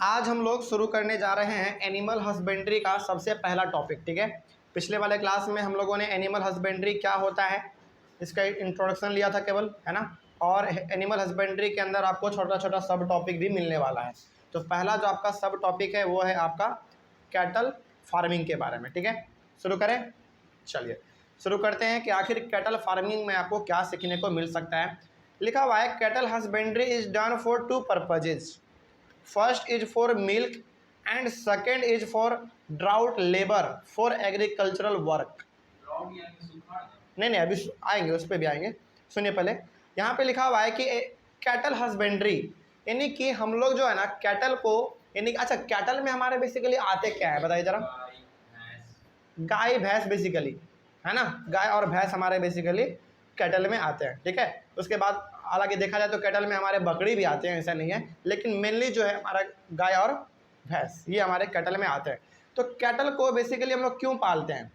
आज हम लोग शुरू करने जा रहे हैं एनिमल हस्बेंड्री का सबसे पहला टॉपिक। ठीक है, पिछले वाले क्लास में हम लोगों ने एनिमल हस्बेंड्री क्या होता है इसका इंट्रोडक्शन लिया था केवल, है ना। और एनिमल हस्बेंड्री के अंदर आपको छोटा छोटा सब टॉपिक भी मिलने वाला है। तो पहला जो आपका सब टॉपिक है वो है आपका कैटल फार्मिंग के बारे में। ठीक है, शुरू करें। चलिए शुरू करते हैं कि आखिर कैटल फार्मिंग में आपको क्या सीखने को मिल सकता है। लिखा हुआ है cattle husbandry is done for two purposes. First is for milk and second is for draught labour for agricultural work. नहीं अभी आएंगे, उस पर भी आएंगे। सुनिए पहले, यहाँ पे लिखा हुआ है कि कैटल हस्बेंड्री यानी कि हम लोग जो है ना कैटल को यानी अच्छा कैटल में हमारे बेसिकली आते क्या है बताइए जरा। गाय भैंस बेसिकली, है ना, गाय और भैंस हमारे बेसिकली कैटल में आते हैं। ठीक है, उसके बाद हालांकि देखा जाए तो कैटल में हमारे बकरी भी आते हैं, ऐसा नहीं है, लेकिन मेनली जो है हमारा गाय और भैंस ये हमारे कैटल में आते हैं। तो कैटल को बेसिकली हम लोग क्यों पालते हैं?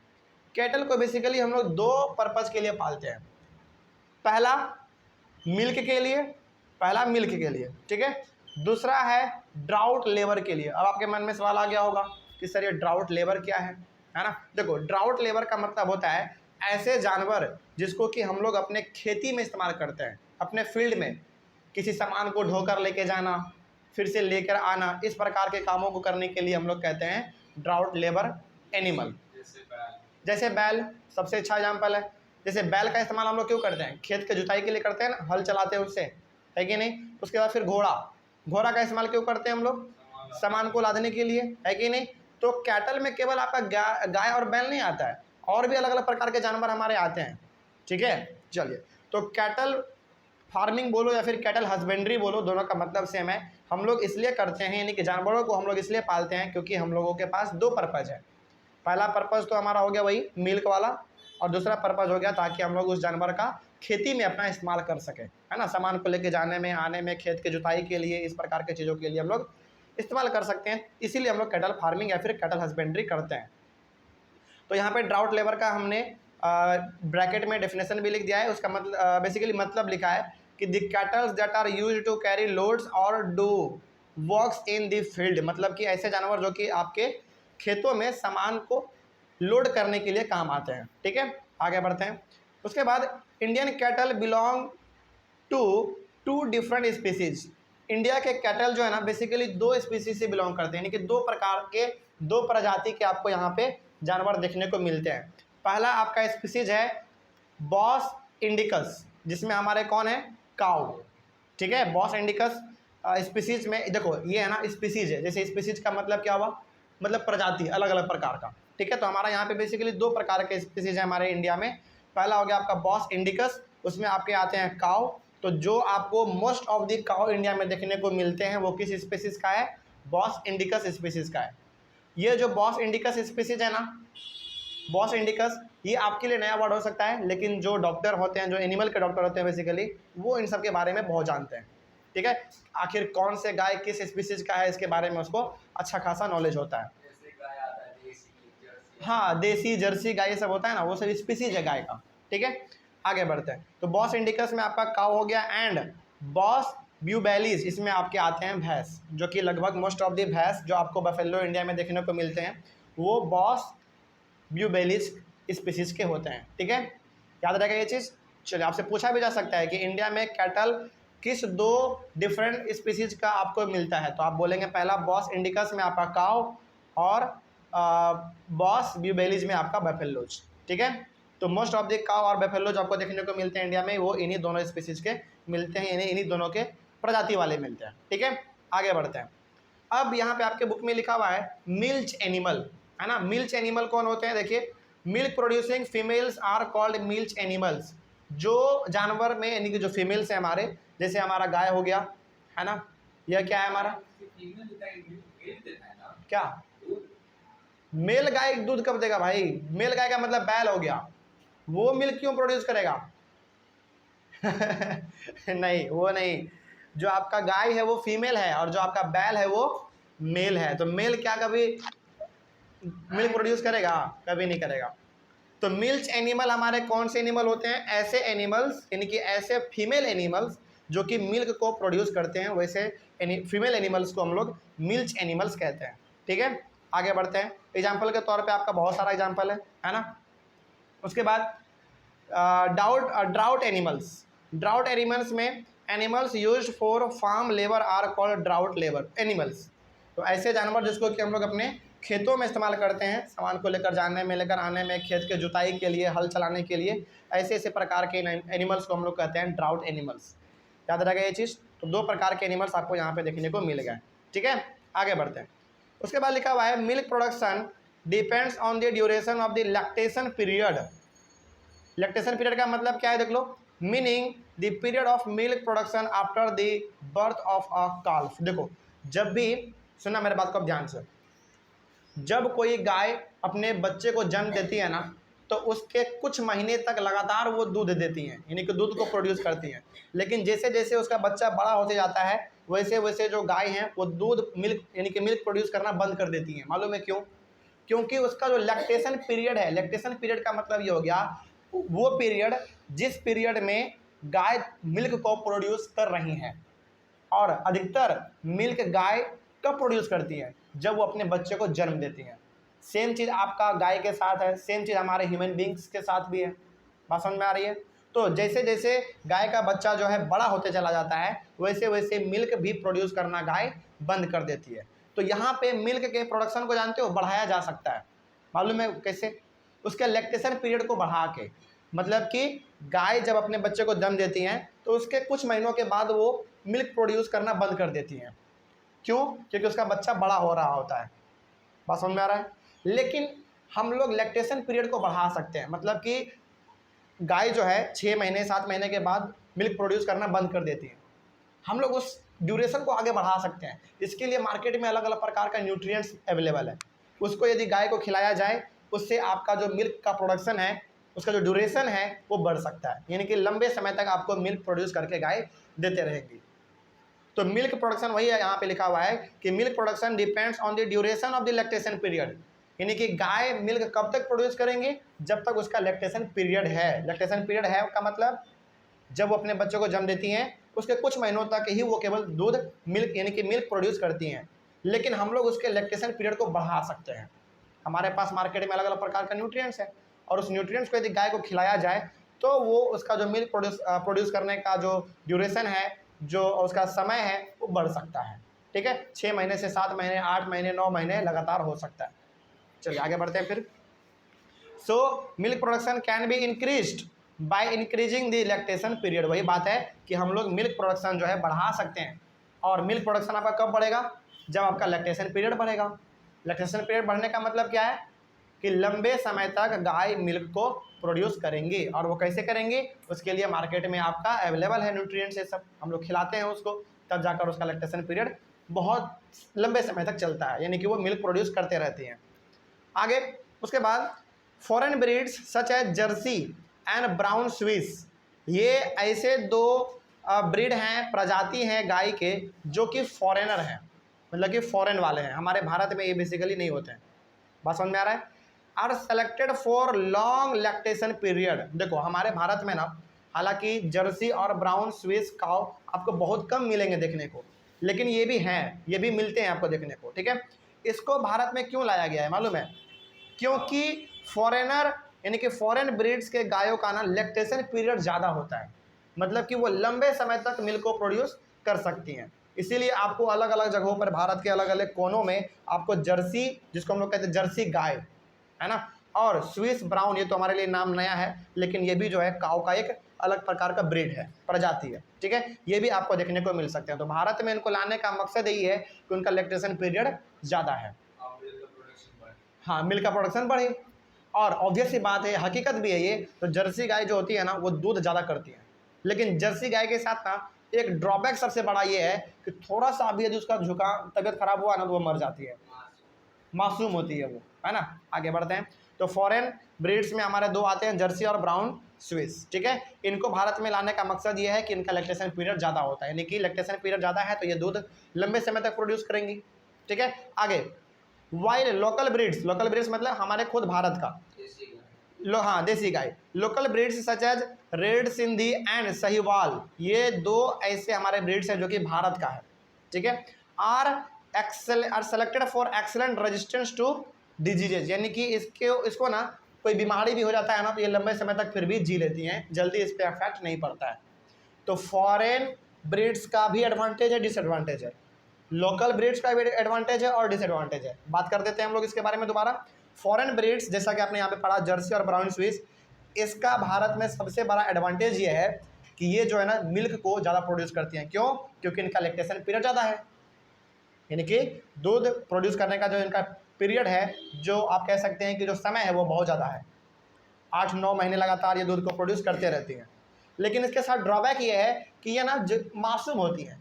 कैटल को बेसिकली हम लोग दो पर्पज़ के लिए पालते हैं। पहला मिल्क के लिए, ठीक है। दूसरा है ड्राउट लेबर के लिए। अब आपके मन में सवाल आ गया होगा कि सर ये ड्राउट लेबर क्या है ना। देखो, ड्राउट लेबर का मतलब होता है ऐसे जानवर जिसको कि हम लोग अपने खेती में इस्तेमाल करते हैं, अपने फील्ड में किसी सामान को ढोकर लेके जाना, फिर से लेकर आना, इस प्रकार के कामों को करने के लिए हम लोग कहते हैं ड्राउट लेबर एनिमल। जैसे बैल सबसे अच्छा एग्जाम्पल है। जैसे बैल का इस्तेमाल हम लोग क्यों करते हैं? खेत के जुताई के लिए करते हैं ना, हल चलाते हैं उससे, है कि नहीं। उसके बाद फिर घोड़ा का इस्तेमाल क्यों करते हैं हम लोग? सामान को लादने के लिए, है कि नहीं। तो कैटल में केवल आपका गाय और बैल नहीं आता है, और भी अलग अलग प्रकार के जानवर हमारे आते हैं। ठीक है, चलिए, तो कैटल फार्मिंग बोलो या फिर कैटल हस्बेंड्री बोलो, दोनों का मतलब सेम है। हम लोग इसलिए करते हैं, यानी कि जानवरों को हम लोग इसलिए पालते हैं क्योंकि हम लोगों के पास दो पर्पज़ है। पहला पर्पज़ तो हमारा हो गया वही मिल्क वाला, और दूसरा पर्पज़ हो गया ताकि हम लोग उस जानवर का खेती में अपना इस्तेमाल कर सकें, है ना। सामान को लेके जाने में, आने में, खेत के जुताई के लिए, इस प्रकार के चीज़ों के लिए हम लोग इस्तेमाल कर सकते हैं। इसीलिए हम लोग कैटल फार्मिंग या फिर कैटल हस्बेंड्री करते हैं। तो यहाँ पे ड्राउट लेबर का हमने ब्रैकेट में डेफिनेशन भी लिख दिया है। उसका मतलब बेसिकली मतलब लिखा है कि the cattles that are used to carry loads और do works in the field. मतलब कि ऐसे जानवर जो कि आपके खेतों में सामान को लोड करने के लिए काम आते हैं। ठीक है, आगे बढ़ते हैं। उसके बाद Indian cattle belong to two different species. India के कैटल जो है ना बेसिकली दो स्पीसीज से बिलोंग करते हैं, यानी कि दो प्रकार के, दो प्रजाति के आपको यहाँ पे जानवर देखने को मिलते हैं। पहला आपका स्पीसीज है बॉस इंडिकस, जिसमें हमारे कौन है? काऊ। ठीक है, बॉस इंडिकस स्पीसीज में देखो ये है ना स्पीसीज है। जैसे स्पीसीज का मतलब क्या हुआ? मतलब प्रजाति, अलग अलग प्रकार का। ठीक है, तो हमारा यहाँ पे बेसिकली दो प्रकार के स्पीसीज है हमारे इंडिया में। पहला हो गया आपका बॉस इंडिकस, उसमें आपके आते हैं काऊ। तो जो आपको most of the cow India में देखने को मिलते हैं वो किस स्पीसीज का है? बॉस इंडिकस स्पीसीज का है। ये जो बॉस इंडिकस स्पीसीज है ना, बॉस इंडिकस, ये आपके लिए नया वर्ड हो सकता है, लेकिन जो डॉक्टर होते हैं, जो एनिमल के डॉक्टर होते हैं बेसिकली, वो इन सब के बारे में बहुत जानते हैं। ठीक है, आखिर कौन से गाय किस स्पीसीज का है इसके बारे में उसको अच्छा खासा नॉलेज होता है। हाँ, देसी, जर्सी गाय ये सब होता है ना, वो सब स्पीसीज है गाय का। ठीक है, आगे बढ़ते हैं। तो बॉस इंडिकस में आपका काऊ हो गया, एंड बॉस ब्यूबेलिस इसमें आपके आते हैं भैंस, जो कि लगभग मोस्ट ऑफ द भैंस जो आपको बफेलो इंडिया में देखने को मिलते हैं वो बॉस ब्यूबेलिस स्पीसीज के होते हैं। ठीक है, याद रहेगा ये चीज़। चलिए, आपसे पूछा भी जा सकता है कि इंडिया में कैटल किस दो डिफरेंट स्पीसीज का आपको मिलता है, तो आप बोलेंगे पहला बॉस इंडिकस में आपका काऊ और बॉस ब्यूबेलिस में आपका बफेलोज। ठीक है, तो मोस्ट ऑफ द काऊ और बफेलोज आपको देखने को मिलते हैं इंडिया में, वो इन्हीं दोनों स्पीसीज के मिलते हैं, इन्हीं दोनों के प्रजाति वाले मिलते हैं। ठीक है, आगे बढ़ते हैं। अब यहाँ पे आपके बुक में लिखा हुआ है मिल्च एनिमल, है ना। मिल्च एनिमल कौन होते हैं? देखिए, milk producing females are called milch animals. जो जानवर में यानी कि जो फीमेल्स हैं हमारे, जैसे हमारा गाय हो गया, है ना, यह क्या है हमारा? क्या? मेल गाय दूध कब देगा भाई? मेल गाय का मतलब बैल हो गया, वो मिल्क क्यों प्रोड्यूस करेगा? नहीं, वो नहीं। जो आपका गाय है वो फीमेल है और जो आपका बैल है वो मेल है। तो मेल क्या कभी मिल्क प्रोड्यूस करेगा? कभी नहीं करेगा। तो मिल्च एनिमल हमारे कौन से एनिमल होते हैं? ऐसे एनिमल्स, यानी कि ऐसे फीमेल एनिमल्स जो कि मिल्क को प्रोड्यूस करते हैं। वैसे फीमेल एनिमल्स को हम लोग मिल्च एनिमल्स कहते हैं। ठीक है, आगे बढ़ते हैं। एग्जाम्पल के तौर पे आपका बहुत सारा एग्जाम्पल है ना। उसके बाद ड्राउट एनिमल्स। ड्राउट एनिमल्स में animals used for farm labour are called draught labour animals. तो ऐसे जानवर जिसको कि हम लोग अपने खेतों में इस्तेमाल करते हैं, सामान को लेकर जाने में, लेकर आने में, खेत के जुताई के लिए, हल चलाने के लिए, ऐसे ऐसे प्रकार के एनिमल्स को हम लोग कहते हैं ड्राउट एनिमल्स। याद रखेगा ये चीज़। तो दो प्रकार के एनिमल्स आपको यहाँ पे देखने को मिल गए। ठीक है, आगे बढ़ते हैं। उसके बाद लिखा हुआ है milk production depends on the duration of the lactation period. Lactation period का मतलब क्या है देख लो, meaning the period of milk production after the birth of a calf. देखो, जब भी सुनना मेरे बात को अब ध्यान से, जब कोई गाय अपने बच्चे को जन्म देती है ना, तो उसके कुछ महीने तक लगातार वो दूध देती हैं, यानी कि दूध को प्रोड्यूस करती हैं। लेकिन जैसे जैसे उसका बच्चा बड़ा होते जाता है, वैसे वैसे जो गाय हैं वो दूध मिल्क यानी कि मिल्क प्रोड्यूस करना बंद कर देती हैं। मालूम है क्यों? क्योंकि उसका जो लैक्टेशन पीरियड है, लैक्टेशन पीरियड का मतलब ये हो गया वो पीरियड जिस पीरियड में गाय मिल्क को प्रोड्यूस कर रही हैं। और अधिकतर मिल्क गाय कब प्रोड्यूस करती है? जब वो अपने बच्चे को जन्म देती हैं। सेम चीज़ आपका गाय के साथ है, सेम चीज़ हमारे ह्यूमन बींग्स के साथ भी है। बात समझ में आ रही है? तो जैसे जैसे गाय का बच्चा जो है बड़ा होते चला जाता है, वैसे वैसे मिल्क भी प्रोड्यूस करना गाय बंद कर देती है। तो यहाँ पे मिल्क के प्रोडक्शन को जानते हो, बढ़ाया जा सकता है। मालूम है कैसे? उसके लैक्टेशन पीरियड को बढ़ा के, मतलब कि गाय जब अपने बच्चे को जन्म देती हैं तो उसके कुछ महीनों के बाद वो मिल्क प्रोड्यूस करना बंद कर देती हैं। क्यों? क्योंकि उसका बच्चा बड़ा हो रहा होता है। बात समझ में आ रहा है? लेकिन हम लोग लैक्टेशन पीरियड को बढ़ा सकते हैं, मतलब कि गाय जो है 6 महीने 7 महीने के बाद मिल्क प्रोड्यूस करना बंद कर देती है। हम लोग उस ड्यूरेशन को आगे बढ़ा सकते हैं। इसके लिए मार्केट में अलग अलग प्रकार का न्यूट्रिएंट्स अवेलेबल है। उसको यदि गाय को खिलाया जाए, उससे आपका जो मिल्क का प्रोडक्शन है, उसका जो ड्यूरेशन है वो बढ़ सकता है, यानी कि लंबे समय तक आपको मिल्क प्रोड्यूस करके गाय देते रहेगी। तो मिल्क प्रोडक्शन वही है, यहाँ पे लिखा हुआ है कि milk production depends on the duration of the lactation period, यानी कि गाय मिल्क कब तक प्रोड्यूस करेंगे? जब तक उसका लैक्टेशन पीरियड है। लैक्टेशन पीरियड है का मतलब जब वो अपने बच्चों को जन्म देती हैं उसके कुछ महीनों तक ही वो केवल दूध मिल्क यानी कि मिल्क प्रोड्यूस करती हैं। लेकिन हम लोग उसके लैक्टेशन पीरियड को बढ़ा सकते हैं। हमारे पास मार्केट में अलग अलग प्रकार का न्यूट्रिएंट्स है, और उस न्यूट्रिएंट्स को यदि गाय को खिलाया जाए तो वो उसका जो मिल्क प्रोड्यूस करने का जो ड्यूरेशन है, जो उसका समय है, वो बढ़ सकता है। ठीक है, 6 महीने से 7 महीने, 8 महीने, 9 महीने लगातार हो सकता है। चलिए आगे बढ़ते हैं फिर। So milk production can be increased by increasing the lactation period. वही बात है कि हम लोग मिल्क प्रोडक्शन जो है बढ़ा सकते हैं। और मिल्क प्रोडक्शन आपका कब बढ़ेगा? जब आपका लैक्टेशन पीरियड बढ़ेगा। लैक्टेशन पीरियड बढ़ने का मतलब क्या है? कि लंबे समय तक गाय मिल्क को प्रोड्यूस करेंगी। और वो कैसे करेंगी? उसके लिए मार्केट में आपका अवेलेबल है न्यूट्रिएंट्स, ये सब हम लोग खिलाते हैं उसको, तब जाकर उसका लैक्टेशन पीरियड बहुत लंबे समय तक चलता है, यानी कि वो मिल्क प्रोड्यूस करते रहती हैं। आगे उसके बाद foreign breeds such as Jersey and Brown Swiss, ये ऐसे दो ब्रीड हैं, प्रजाति हैं गाय के, जो कि फॉरेनर हैं, मतलब कि फॉरेन वाले हैं। हमारे भारत में ये बेसिकली नहीं होते हैं। बात समझ में आ रहा है? Are selected for long lactation period. देखो हमारे भारत में ना, हालांकि जर्सी और ब्राउन स्विस काउ आपको बहुत कम मिलेंगे देखने को, लेकिन ये भी हैं, ये भी मिलते हैं आपको देखने को। ठीक है, इसको भारत में क्यों लाया गया है मालूम है? क्योंकि फॉरेनर यानी कि फॉरेन ब्रीड्स के गायों का ना लैक्टेशन पीरियड ज़्यादा होता है, मतलब कि वो लंबे समय तक मिल्क को प्रोड्यूस कर सकती हैं। इसीलिए आपको अलग अलग जगहों पर भारत के अलग अलग कोनों में आपको जर्सी, जिसको हम लोग कहते हैं जर्सी गाय, है ना, और स्विस ब्राउन, ये तो हमारे लिए नाम नया है, लेकिन ये भी जो है काऊ का एक अलग प्रकार का ब्रीड है, प्रजाति है। ठीक है, ये भी आपको देखने को मिल सकते हैं। तो भारत में इनको लाने का मकसद यही है कि उनका लैक्टेशन पीरियड ज़्यादा है। हाँ, मिल्क का प्रोडक्शन बढ़े। और ऑब्वियस सी बात है, हकीकत भी है ये, तो जर्सी गाय जो होती है ना, वो दूध ज़्यादा करती है। लेकिन जर्सी गाय के साथ ना एक ड्रॉबैक सबसे बड़ा ये है कि थोड़ा सा भी यदि उसका तबीयत खराब हुआ ना, तो वो मर जाती है, मासूम होती है वो, है ना। आगे बढ़ते हैं। तो फॉरेन ब्रीड्स में हमारे दो आते हैं, जर्सी और ब्राउन स्विस। ठीक है, इनको भारत में लाने का मकसद ये है कि इनका लैक्टेशन पीरियड ज़्यादा होता है, यानी कि लैक्टेशन पीरियड ज़्यादा है तो ये दूध लंबे समय तक प्रोड्यूस करेंगी। ठीक है, आगे वाइल लोकल ब्रीड्स मतलब हमारे खुद भारत का हाँ देसी गाय। Local breeds such as red Sindhi and Sahiwal, ये दो ऐसे हमारे ब्रीड्स हैं जो कि भारत का है। ठीक है। Are selected for excellent resistance to diseases, यानी कि इसको ना कोई बीमारी भी हो जाता है ना तो ये लंबे समय तक फिर भी जी लेती हैं, जल्दी इस पर इफेक्ट नहीं पड़ता है। तो फॉरेन ब्रीड्स का भी एडवांटेज है, डिसएडवांटेज है। लोकल ब्रीड्स का भी एडवांटेज है और डिसएडवांटेज है। बात कर देते हैं हम लोग इसके बारे में दोबारा। फॉरेन ब्रीड्स, जैसा कि आपने यहाँ पे पढ़ा, जर्सी और ब्राउन स्विस, इसका भारत में सबसे बड़ा एडवांटेज ये है कि ये जो है ना मिल्क को ज़्यादा प्रोड्यूस करती हैं। क्यों? क्योंकि इनका लैक्टेशन पीरियड ज़्यादा है, यानी कि दूध प्रोड्यूस करने का जो इनका पीरियड है, जो आप कह सकते हैं कि जो समय है वो बहुत ज़्यादा है। 8-9 महीने लगातार ये दूध को प्रोड्यूस करते रहती हैं। लेकिन इसके साथ ड्रॉबैक ये है कि ये ना मासूम होती हैं।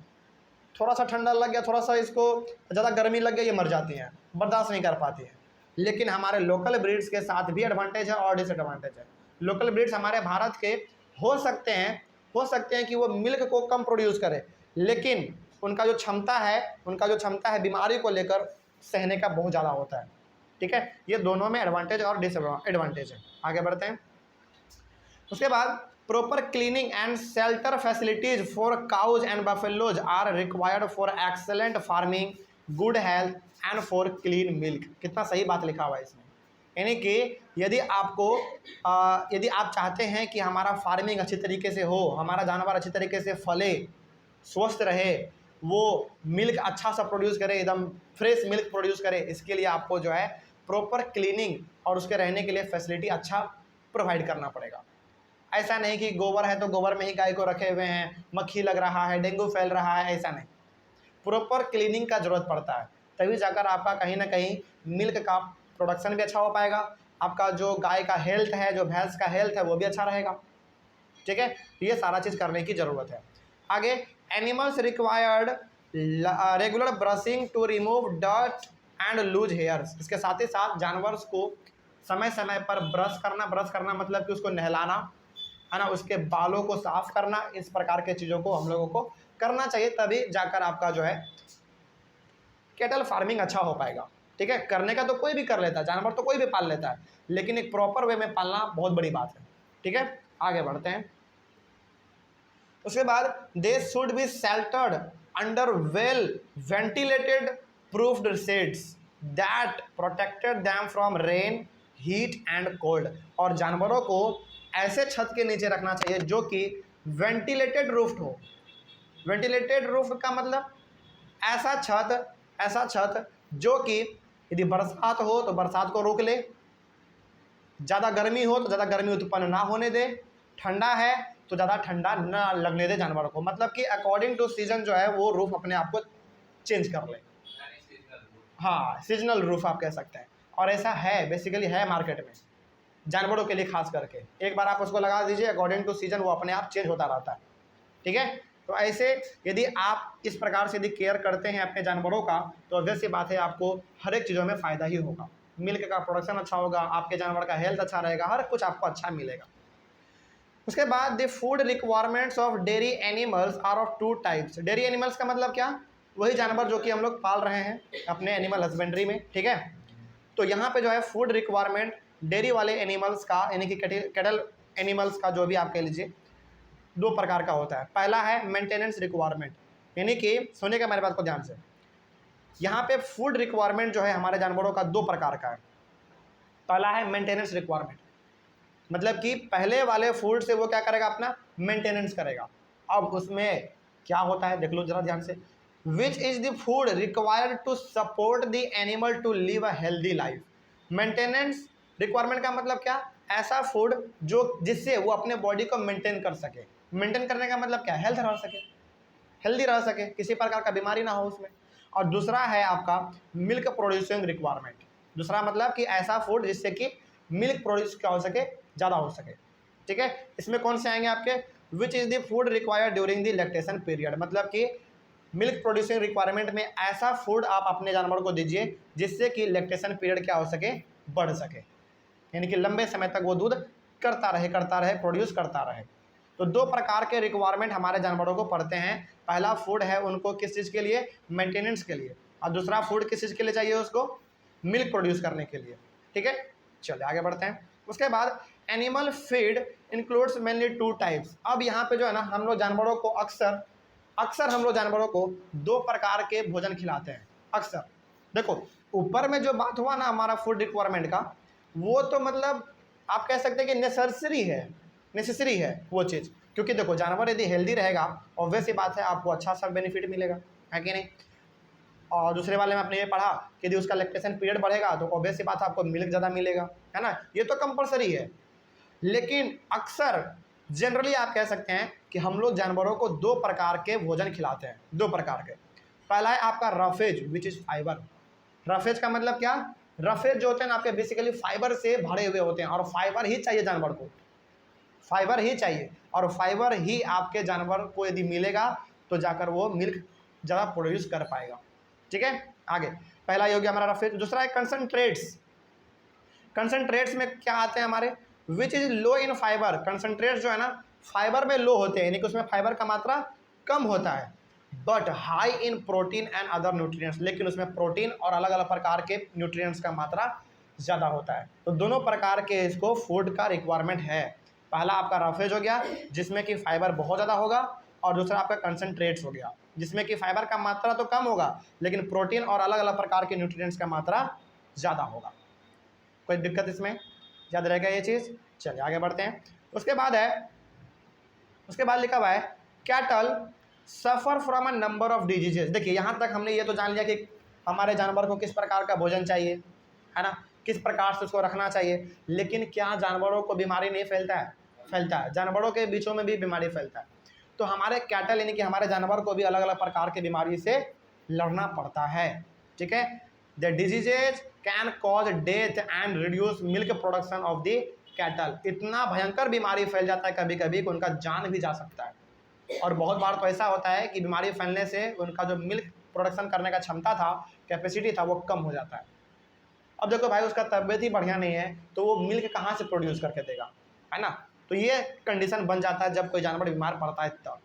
थोड़ा सा ठंडा लग गया, थोड़ा सा इसको ज़्यादा गर्मी लग गई, ये मर जाती हैं, बर्दाश्त नहीं कर पाती हैं। लेकिन हमारे लोकल ब्रीड्स के साथ भी एडवांटेज है और डिसएडवांटेज है। लोकल ब्रीड्स हमारे भारत के हो सकते हैं कि वो मिल्क को कम प्रोड्यूस करें, लेकिन उनका जो क्षमता है बीमारी को लेकर सहने का बहुत ज़्यादा होता है। ठीक है, ये दोनों में एडवांटेज और डिसएडवांटेज है। आगे बढ़ते हैं। उसके बाद proper cleaning and shelter facilities for cows and buffaloes are required for excellent farming, good health and for clean milk. कितना सही बात लिखा हुआ है इसमें। यानी कि यदि आप चाहते हैं कि हमारा फार्मिंग अच्छी तरीके से हो, हमारा जानवर अच्छी तरीके से फले, स्वस्थ रहे, वो मिल्क अच्छा सा प्रोड्यूस करे, एकदम फ्रेश मिल्क प्रोड्यूस करे, इसके लिए आपको जो है प्रॉपर क्लीनिंग और उसके रहने के लिए फैसिलिटी अच्छा प्रोवाइड करना पड़ेगा। ऐसा नहीं कि गोबर है तो गोबर में ही गाय को रखे हुए हैं, मक्खी लग रहा है, डेंगू फैल रहा है, ऐसा नहीं। प्रॉपर क्लीनिंग का ज़रूरत पड़ता है, तभी जाकर आपका कहीं ना कहीं मिल्क का प्रोडक्शन भी अच्छा हो पाएगा, आपका जो गाय का हेल्थ है, जो भैंस का हेल्थ है, वो भी अच्छा रहेगा। ठीक है, ये सारा चीज़ करने की ज़रूरत है। आगे, animals required regular brushing to remove dirt and loose hairs. इसके साथ ही साथ जानवर को समय समय पर ब्रश करना मतलब कि उसको नहलाना है ना, उसके बालों को साफ करना, इस प्रकार के चीज़ों को हम लोगों को करना चाहिए, तभी जाकर आपका जो है कैटल फार्मिंग अच्छा हो पाएगा। ठीक है, करने का तो कोई भी कर लेता है, जानवर तो कोई भी पाल लेता है, लेकिन एक प्रॉपर वे में पालना बहुत बड़ी बात है। ठीक है, आगे बढ़ते हैं। उसके बाद they should be sheltered under well ventilated proofed shades that protected them from rain, heat and cold. और जानवरों को ऐसे छत के नीचे रखना चाहिए जो कि वेंटिलेटेड रूफ हो। वेंटिलेटेड रूफ का मतलब ऐसा छत जो कि यदि बरसात हो तो बरसात को रोक ले, ज़्यादा गर्मी हो तो ज़्यादा गर्मी उत्पन्न ना होने दे, ठंडा है तो ज़्यादा ठंडा ना लगने दे जानवरों को। मतलब कि अकॉर्डिंग टू सीजन जो है वो रूफ अपने आप को चेंज कर ले। हाँ, सीजनल रूफ आप कह सकते हैं, और ऐसा है, बेसिकली है मार्केट में जानवरों के लिए खास करके। एक बार आप उसको लगा दीजिए, अकॉर्डिंग टू सीजन वो अपने आप चेंज होता रहता है। ठीक है, तो ऐसे यदि आप इस प्रकार से यदि केयर करते हैं अपने जानवरों का, तो ऑब्वियस सी बात है आपको हर एक चीज़ों में फ़ायदा ही होगा। मिल्क का प्रोडक्शन अच्छा होगा, आपके जानवर का हेल्थ अच्छा रहेगा, हर कुछ आपको अच्छा मिलेगा। उसके बाद the food requirements of dairy animals are of 2 types. Dairy animals का मतलब क्या? वही जानवर जो कि हम लोग पाल रहे हैं अपने एनिमल हस्बेंड्री में। ठीक है, तो यहाँ पे जो है फूड रिक्वायरमेंट डेयरी वाले एनिमल्स का, यानी कि कैटल एनिमल्स का जो भी आप कह लीजिए, 2 प्रकार का होता है। पहला है मेंटेनेंस रिक्वायरमेंट, यानी कि सुनिएगा मेरे बात को ध्यान से। यहाँ पे फूड रिक्वायरमेंट जो है हमारे जानवरों का 2 प्रकार का है। पहला है मेंटेनेंस रिक्वायरमेंट, मतलब कि पहले वाले फूड से वो क्या करेगा, अपना मेंटेनेंस करेगा। अब उसमें क्या होता है देख लो जरा ध्यान से। Which is the food required to support the animal to live a healthy life. Maintenance requirement का मतलब क्या? ऐसा फूड जो जिससे वो अपने बॉडी को मेंटेन कर सके। मेंटेन करने का मतलब क्या? हेल्थ रह सके, हेल्दी रह सके, किसी प्रकार का बीमारी ना हो उसमें। और दूसरा है आपका मिल्क प्रोड्यूसिंग रिक्वायरमेंट। दूसरा मतलब कि ऐसा फूड जिससे कि मिल्क प्रोड्यूस क्या हो सके, ज़्यादा हो सके। ठीक है, इसमें कौन से आएंगे आपके? Which is the food required during the lactation period, मतलब कि मिल्क प्रोड्यूसिंग रिक्वायरमेंट में ऐसा फूड आप अपने जानवर को दीजिए जिससे कि लैक्टेशन पीरियड क्या हो सके, बढ़ सके, यानी कि लंबे समय तक वो दूध करता रहे प्रोड्यूस करता रहे। तो 2 प्रकार के रिक्वायरमेंट हमारे जानवरों को पड़ते हैं। पहला फूड है उनको किस चीज़ के लिए? मेंटेनेंस के लिए, और दूसरा फूड किस चीज़ के लिए चाहिए उसको? मिल्क प्रोड्यूस करने के लिए। ठीक है, चलिए आगे बढ़ते हैं। उसके बाद animal feed includes mainly 2 types. अब यहाँ पे जो है ना, हम लोग जानवरों को अक्सर अक्सर हम लोग जानवरों को 2 प्रकार के भोजन खिलाते हैं अक्सर। देखो ऊपर में जो बात हुआ ना हमारा फूड रिक्वायरमेंट का, वो तो मतलब आप कह सकते हैं कि नेसेसरी है वो चीज़, क्योंकि देखो जानवर यदि हेल्दी रहेगा ऑब्वियस ही बात है आपको अच्छा सा बेनिफिट मिलेगा, है कि नहीं। और दूसरे वाले में आपने ये पढ़ा कि यदि उसका लैक्टेशन पीरियड बढ़ेगा तो ऑब्वियस ही बात है आपको मिल्क ज़्यादा मिलेगा, है ना, ये तो कंपलसरी है। लेकिन अक्सर जनरली आप कह सकते हैं कि हम लोग जानवरों को 2 प्रकार के भोजन खिलाते हैं, 2 प्रकार के। पहला है आपका roughage which is fibre. Roughage का मतलब क्या, रफेज जो होते हैं ना आपके बेसिकली फाइबर से भरे हुए होते हैं, और फाइबर ही चाहिए जानवर को, फाइबर ही चाहिए, और फाइबर ही आपके जानवर को यदि मिलेगा तो जाकर वो मिल्क ज़्यादा प्रोड्यूस कर पाएगा, ठीक है। आगे पहला ये हो गया हमारा रफेज। दूसरा है कंसनट्रेट्स। कंसनट्रेट्स में क्या आते हैं हमारे, which is low in fibre. Concentrates जो है ना फाइबर में लो होते हैं, यानी कि उसमें फाइबर का मात्रा कम होता है, but high in protein and other nutrients, लेकिन उसमें प्रोटीन और अलग अलग प्रकार के न्यूट्रिएंट्स का मात्रा ज़्यादा होता है। तो दोनों प्रकार के इसको फूड का रिक्वायरमेंट है। पहला आपका रफेज हो गया जिसमें कि फाइबर बहुत ज़्यादा होगा, और दूसरा आपका कंसनट्रेट्स हो गया जिसमें कि फाइबर का मात्रा तो कम होगा लेकिन प्रोटीन और अलग अलग प्रकार के न्यूट्रिएंट्स का मात्रा ज़्यादा होगा। कोई दिक्कत इसमें, याद रहेगा ये चीज़। चलिए आगे बढ़ते हैं। उसके बाद लिखा हुआ है cattle suffer from a number of diseases. देखिए यहाँ तक हमने ये तो जान लिया कि हमारे जानवर को किस प्रकार का भोजन चाहिए, है ना, किस प्रकार से उसको रखना चाहिए, लेकिन क्या जानवरों को बीमारी नहीं फैलता है, फैलता है, जानवरों के बीचों में भी बीमारी फैलता है। तो हमारे कैटल यानी कि हमारे जानवर को भी अलग अलग प्रकार की बीमारी से लड़ना पड़ता है, ठीक है। The diseases can cause death and reduce milk production of the cattle. इतना भयंकर बीमारी फैल जाता है कभी कभी कि उनका जान भी जा सकता है, और बहुत बार तो ऐसा होता है कि बीमारी फैलने से उनका जो मिल्क प्रोडक्शन करने का क्षमता था, कैपेसिटी था, वो कम हो जाता है। अब देखो भाई उसका तबीयत ही बढ़िया नहीं है तो वो मिल्क कहाँ से प्रोड्यूस करके देगा, है ना। तो ये कंडीशन बन जाता है जब कोई जानवर बीमार पड़ता है तब।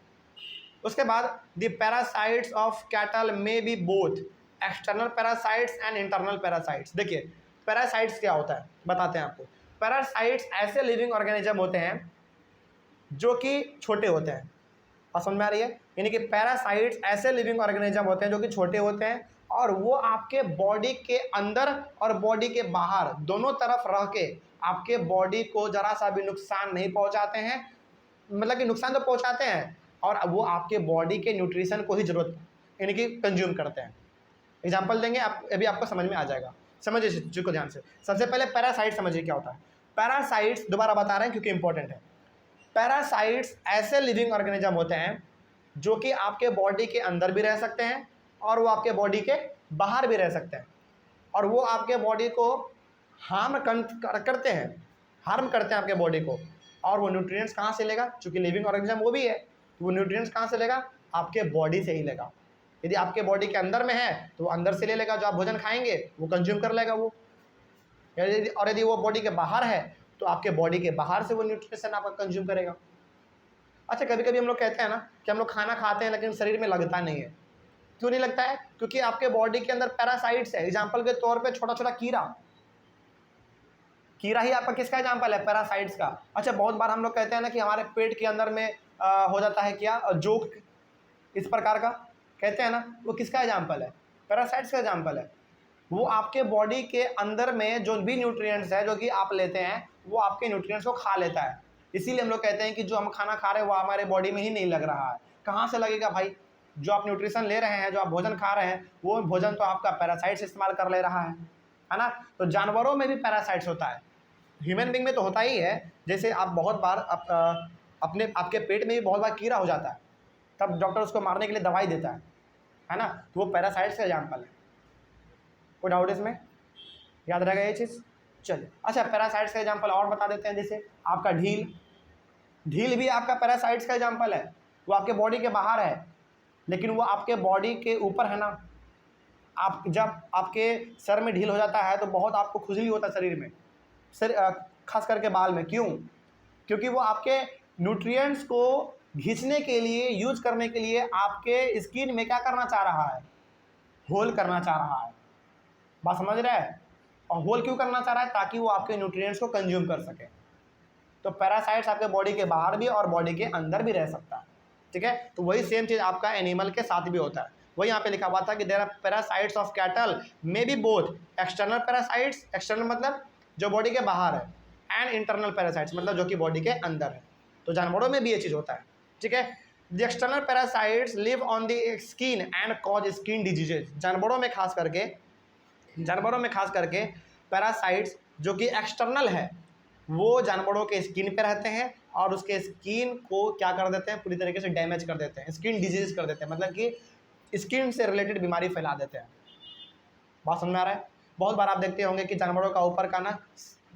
उसके बाद the parasites of cattle may be both external parasites and internal parasites. देखिए पैरासाइट्स क्या होता है बताते हैं आपको। पैरासाइट्स ऐसे लिविंग ऑर्गेनिज्म होते हैं जो कि छोटे होते हैं, और समझ में आ रही है, यानी कि पैरासाइट्स ऐसे लिविंग ऑर्गेनिज्म होते हैं जो कि छोटे होते हैं, और वो आपके बॉडी के अंदर और बॉडी के बाहर दोनों तरफ रह के आपके बॉडी को जरा सा भी नुकसान नहीं पहुंचाते हैं, मतलब कि नुकसान तो पहुंचाते हैं, और वो आपके बॉडी के न्यूट्रिशन को ही जरूरत यानी कि कंज्यूम करते हैं। एग्जाम्पल देंगे आप, अभी आपको समझ में आ जाएगा, समझिए इस चीज़ को ध्यान से। सबसे पहले पैरासाइट समझिए क्या होता है। पैरासाइट्स दोबारा बता रहे हैं क्योंकि इंपॉर्टेंट है। पैरासाइट्स ऐसे लिविंग ऑर्गेनिज्म होते हैं जो कि आपके बॉडी के अंदर भी रह सकते हैं और वो आपके बॉडी के बाहर भी रह सकते हैं, और वो आपके बॉडी को हार्म करते हैं, हार्म करते हैं आपके बॉडी को। और वो न्यूट्रिएंट्स कहाँ से लेगा, चूँकि लिविंग ऑर्गेनिज्म वो भी है, तो वो न्यूट्रिएंट्स कहाँ से लेगा, आपके बॉडी से ही लेगा। यदि आपके बॉडी के अंदर में है तो वो अंदर से ले लेगा, जो आप भोजन खाएंगे वो कंज्यूम कर लेगा वो। और यदि वो बॉडी के बाहर है तो आपके बॉडी के बाहर से वो न्यूट्रिशन आपका कंज्यूम करेगा। अच्छा कभी कभी हम लोग कहते हैं ना कि हम लोग खाना खाते हैं लेकिन शरीर में लगता नहीं है। क्यों नहीं लगता है, क्योंकि आपके बॉडी के अंदर पैरासाइट्स है। एग्जाम्पल के तौर पे छोटा छोटा कीड़ा ही आपका किसका एग्जाम्पल है, पैरासाइट्स का। अच्छा बहुत बार हम लोग कहते हैं ना कि हमारे पेट के अंदर में हो जाता है क्या, जोक इस प्रकार का कहते हैं ना, वो किसका एग्जाम्पल है, पैरासाइट्स का एग्जाम्पल है। वो आपके बॉडी के अंदर में जो भी न्यूट्रिएंट्स है जो कि आप लेते हैं वो आपके न्यूट्रिएंट्स को खा लेता है। इसीलिए हम लोग कहते हैं कि जो हम खाना खा रहे हैं वो हमारे बॉडी में ही नहीं लग रहा है। कहाँ से लगेगा भाई, जो आप न्यूट्रिशन ले रहे हैं, जो आप भोजन खा रहे हैं, वो भोजन तो आपका पैरासाइट्स इस्तेमाल कर ले रहा है ना। तो जानवरों में भी पैरासाइट्स होता है, ह्यूमन बींग में तो होता ही है। जैसे आप बहुत बार आपके पेट में भी बहुत बार कीड़ा हो जाता है, तब डॉक्टर उसको मारने के लिए दवाई देता है ना, तो वो पैरासाइट्स का एग्जाम्पल है। कोई डाउट इसमें, याद रहेगा ये चीज़। चलिए अच्छा पैरासाइट्स का एग्जांपल और बता देते हैं। जैसे आपका ढील भी आपका पैरासाइट्स का एग्जांपल है। वो आपके बॉडी के बाहर है लेकिन वो आपके बॉडी के ऊपर है ना। आप जब आपके सर में ढील हो जाता है तो बहुत आपको खुजली होता है शरीर में, खास करके बाल में। क्यों, क्योंकि वो आपके न्यूट्रिएंट्स को खींचने के लिए, यूज करने के लिए आपके स्किन में क्या करना चाह रहा है, होल करना चाह रहा है। बात समझ रहा है। और होल क्यों करना चाह रहा है, ताकि वो आपके न्यूट्रिएंट्स को कंज्यूम कर सके। तो पैरासाइट्स आपके बॉडी के बाहर भी और बॉडी के अंदर भी रह सकता है, ठीक है। तो वही सेम चीज़ आपका एनिमल के साथ भी होता है। वही यहाँ पे लिखा हुआ था कि there are parasites of cattle may be both external parasites, external मतलब जो बॉडी के बाहर है, एंड इंटरनल पैरासाइट्स मतलब जो कि बॉडी के अंदर है। तो जानवरों में भी ये चीज़ होता है, ठीक है। The external parasites live on the skin and cause skin diseases. जानवरों में खास करके पैरासाइट्स जो कि एक्सटर्नल है वो जानवरों के स्किन पे रहते हैं और उसके स्किन को क्या कर देते हैं, पूरी तरीके से डैमेज कर देते हैं, स्किन डिजीज कर देते हैं, मतलब कि स्किन से रिलेटेड बीमारी फैला देते हैं। बात समझ में आ रहा है। बहुत बार आप देखते होंगे कि जानवरों का ऊपर का ना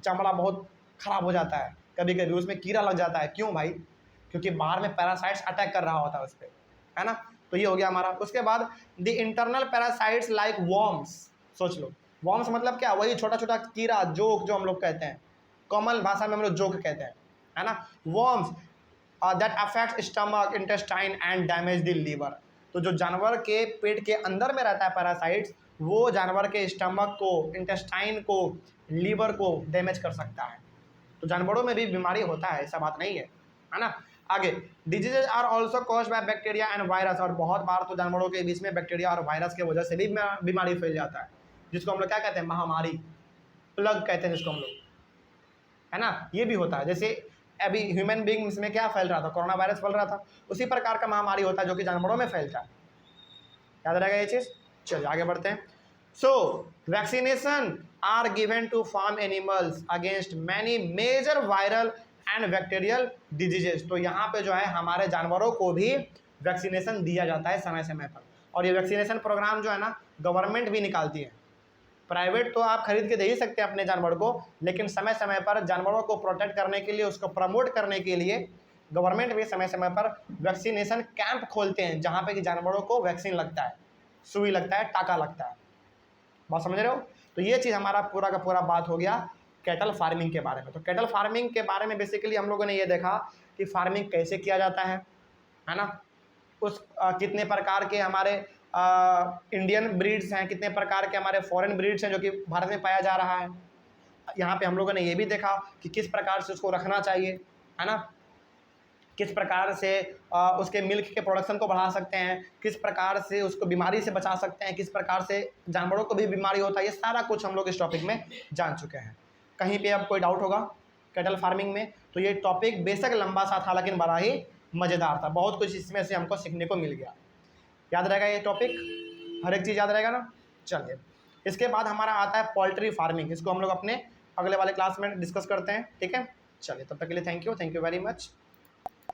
चमड़ा बहुत खराब हो जाता है, कभी कभी उसमें कीड़ा लग जाता है। क्यों भाई? क्योंकि बाहर में पैरासाइट्स अटैक कर रहा होता है उस पर, है ना। तो ये हो गया हमारा। उसके बाद the internal parasites like worms. सोच लो, वॉर्म्स मतलब क्या? वही छोटा छोटा कीड़ा, जोक जो हम लोग कहते हैं, कॉमन भाषा में हम लोग जोक कहते हैं, है ना। Worms that affect stomach, intestine and damage the liver. तो जो जानवर के पेट के अंदर में रहता है पैरासाइट्स, वो जानवर के स्टमक को, इंटेस्टाइन को, लीवर को डैमेज कर सकता है। तो जानवरों में भी बीमारी होता है, ऐसा बात नहीं है ना। आगे, diseases are also caused by bacteria and virus. और बहुत बार तो जानवरों के बीच में बैक्टीरिया और वायरस की वजह से भी बीमारी फैल जाता है, जिसको हम लोग क्या कहते हैं, महामारी, प्लग कहते हैं जिसको हम लोग, है ना। ये भी होता है। जैसे अभी ह्यूमन बींग्स में क्या फैल रहा था, कोरोना वायरस फैल रहा था, उसी प्रकार का महामारी होता है जो कि जानवरों में फैलता है। याद रहेगा ये चीज़। चलिए आगे बढ़ते हैं। So vaccination are given to farm animals against many major viral and bacterial diseases. तो यहाँ पे जो है हमारे जानवरों को भी वैक्सीनेशन दिया जाता है समय समय पर। और ये वैक्सीनेशन प्रोग्राम जो है ना गवर्नमेंट भी निकालती है। प्राइवेट तो आप खरीद के दे ही सकते हैं अपने जानवर को, लेकिन समय समय पर जानवरों को प्रोटेक्ट करने के लिए, उसको प्रमोट करने के लिए गवर्नमेंट भी समय समय पर वैक्सीनेशन कैंप खोलते हैं, जहाँ पे कि जानवरों को वैक्सीन लगता है, सुई लगता है, टाका लगता है। बात समझ रहे हो। तो ये चीज़ हमारा पूरा का पूरा बात हो गया कैटल फार्मिंग के बारे में। तो कैटल फार्मिंग के बारे में बेसिकली हम लोगों ने ये देखा कि फार्मिंग कैसे किया जाता है ना। उस कितने प्रकार के हमारे इंडियन ब्रीड्स हैं, कितने प्रकार के हमारे फॉरेन ब्रीड्स हैं जो कि भारत में पाया जा रहा है। यहाँ पे हम लोगों ने ये भी देखा कि किस प्रकार से उसको रखना चाहिए, है ना, किस प्रकार से उसके मिल्क के प्रोडक्शन को बढ़ा सकते हैं, किस प्रकार से उसको बीमारी से बचा सकते हैं, किस प्रकार से जानवरों को भी बीमारी होता है, ये सारा कुछ हम लोग इस टॉपिक में जान चुके हैं। कहीं पे अब कोई डाउट होगा कैटल फार्मिंग में? तो ये टॉपिक बेशक लंबा सा था लेकिन बड़ा ही मज़ेदार था, बहुत कुछ इसमें से हमको सीखने को मिल गया। याद रहेगा ये टॉपिक, हर एक चीज़ याद रहेगा ना। चलिए, इसके बाद हमारा आता है पोल्ट्री फार्मिंग। इसको हम लोग अपने अगले वाले क्लास में डिस्कस करते हैं, ठीक है। चलिए, तब तक के लिए थैंक यू वेरी मच।